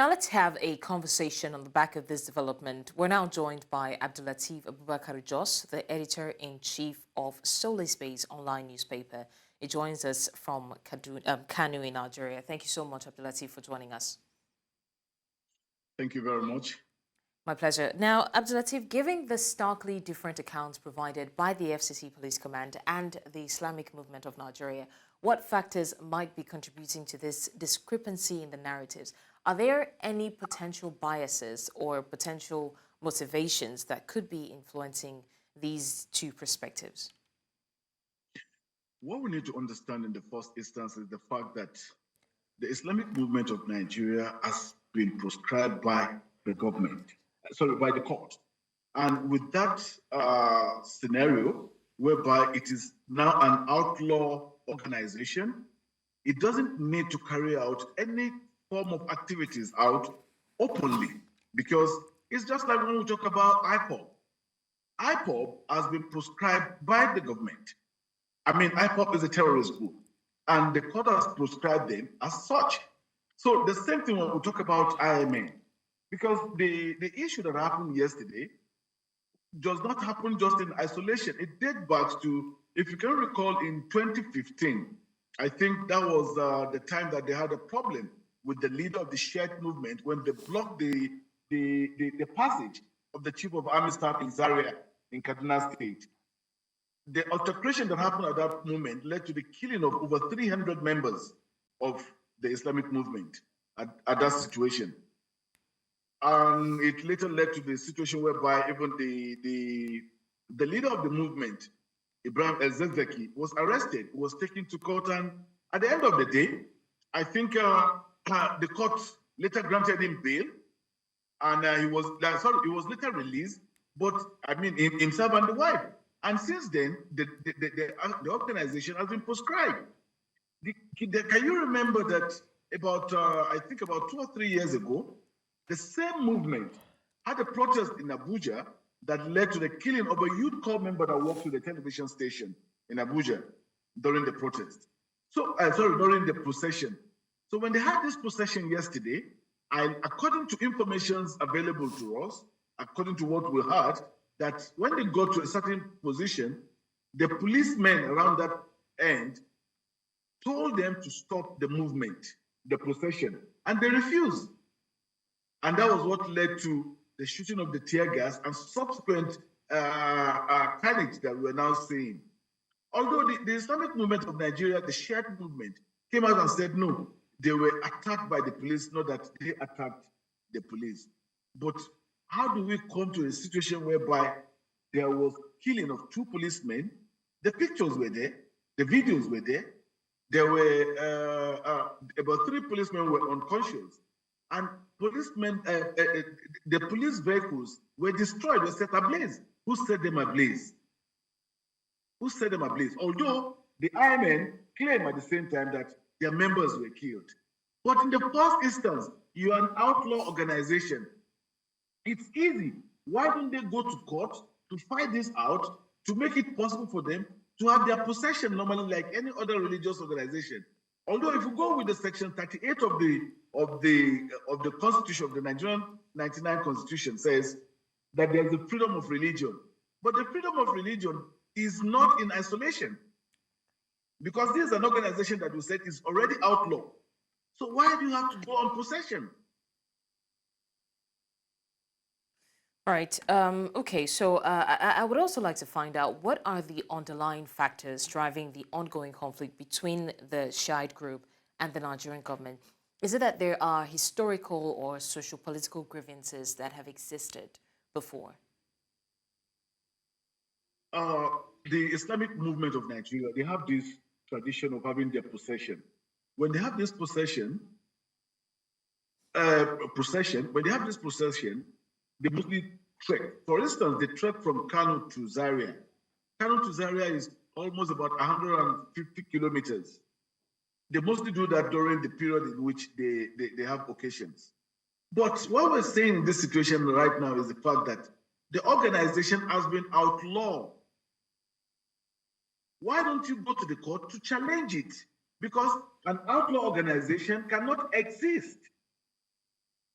Now let's have a conversation on the back of this development. We're now joined by Abdullateef Abubakar Jos, the editor-in-chief of Solely Space online newspaper. He joins us from Kano in Nigeria. Thank you so much, Abdullateef, for joining us. Thank you very much. My pleasure. Now, Abdullateef, given the starkly different accounts provided by the FCT Police Command and the Islamic Movement of Nigeria, what factors might be contributing to this discrepancy in the narratives? Are there any potential biases or potential motivations that could be influencing these two perspectives? What we need to understand in the first instance is the fact that the Islamic Movement of Nigeria has been proscribed by the government, by the court. And with that scenario, whereby it is now an outlaw organization, it doesn't need to carry out any form of activities out openly, because it's just like when we talk about IPOB. IPOB has been proscribed by the government. I mean, IPOB is a terrorist group, and the court has proscribed them as such. So the same thing when we talk about IMN, because the issue that happened yesterday does not happen just in isolation. It dates back to, if you can recall, in 2015, I think that was the time that they had a problem with the leader of the shared movement when they blocked the passage of the chief of army staff in Zaria in Kaduna State. The altercation that happened at that moment led to the killing of over 300 members of the Islamic movement at that situation. And it later led to the situation whereby even the leader of the movement, Ibrahim El-Zezeki, was arrested, was taken to court, and at the end of the day, I think the court later granted him bail, and he was later released, but I mean himself and the wife. And since then, the organization has been proscribed. Can you remember that about, I think about 2 or 3 years ago, the same movement had a protest in Abuja that led to the killing of a youth corps member that worked with the television station in Abuja during the protest. So, during the procession. So when they had this procession yesterday, according to information available to us, according to what we heard, that when they got to a certain position, the policemen around that end told them to stop the movement, the procession, and they refused. And that was what led to the shooting of the tear gas and subsequent carnage that we're now seeing. Although the Islamic Movement of Nigeria, the shared movement, came out and said, no, they were attacked by the police, not that they attacked the police. But how do we come to a situation whereby there was killing of 2 policemen? The pictures were there, the videos were there. There were about 3 policemen were unconscious, and policemen, the police vehicles were destroyed, were set ablaze. Who set them ablaze? Who set them ablaze? Although the IMN claim at the same time that their members were killed. But in the first instance, you are an outlaw organization. It's easy. Why don't they go to court to fight this out, to make it possible for them to have their possession normally like any other religious organization? Although if you go with the section 38 of the Constitution, of the Nigerian 99 Constitution, says that there's the freedom of religion. But the freedom of religion is not in isolation, because this is an organization that we said is already outlawed. So why do you have to go on possession? All right. Okay. So I would also like to find out, what are the underlying factors driving the ongoing conflict between the Shiite group and the Nigerian government? Is it that there are historical or socio-political grievances that have existed before? The Islamic Movement of Nigeria, they have this tradition of having their possession. When they have this procession, they mostly trek. For instance, they trek from Kano to Zaria. Kano to Zaria is almost about 150 kilometers. They mostly do that during the period in which they have occasions. But what we're saying in this situation right now is the fact that the organization has been outlawed. Why don't you go to the court to challenge it? Because an outlaw organization cannot exist.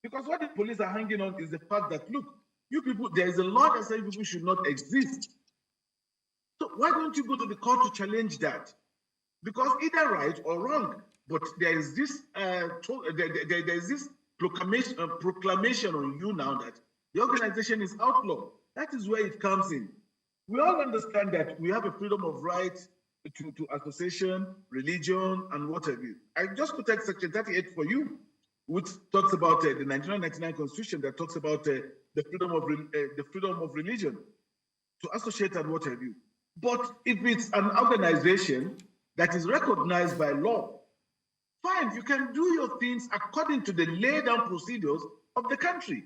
Because what the police are hanging on is the fact that, look, you people, there is a law that says people should not exist. So why don't you go to the court to challenge that? Because either right or wrong, but there is this there is this proclamation on you now that the organization is outlawed. That is where it comes in. We all understand that we have a freedom of right to association, religion, and what have you. I just quoted Section 38 for you, which talks about the 1999 Constitution that talks about the freedom of religion to associate and what have you. But if it's an organization that is recognized by law, fine, you can do your things according to the laid down procedures of the country.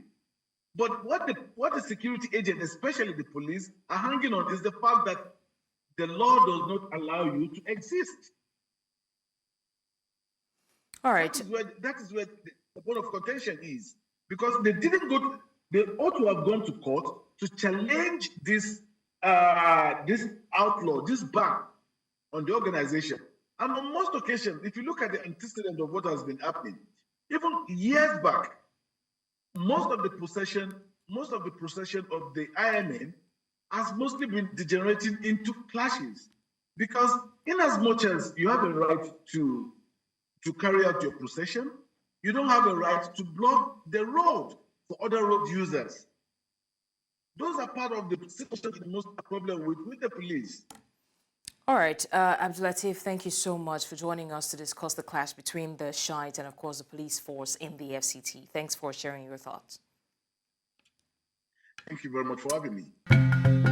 But what the security agent, especially the police, are hanging on is the fact that the law does not allow you to exist. All right. That is where the point of contention is. Because they didn't go, they ought to have gone to court to challenge this outlaw, this ban on the organization. And on most occasions, if you look at the antecedent of what has been happening, even years back, most of the procession of the IMN has mostly been degenerating into clashes. Because in as much as you have a right to carry out your procession, you don't have a right to block the road for other road users. Those are part of the situation with the most problem with the police. All right, Abdullateef, thank you so much for joining us to discuss the clash between the Shiites and, of course, the police force in the FCT. Thanks for sharing your thoughts. Thank you very much for having me.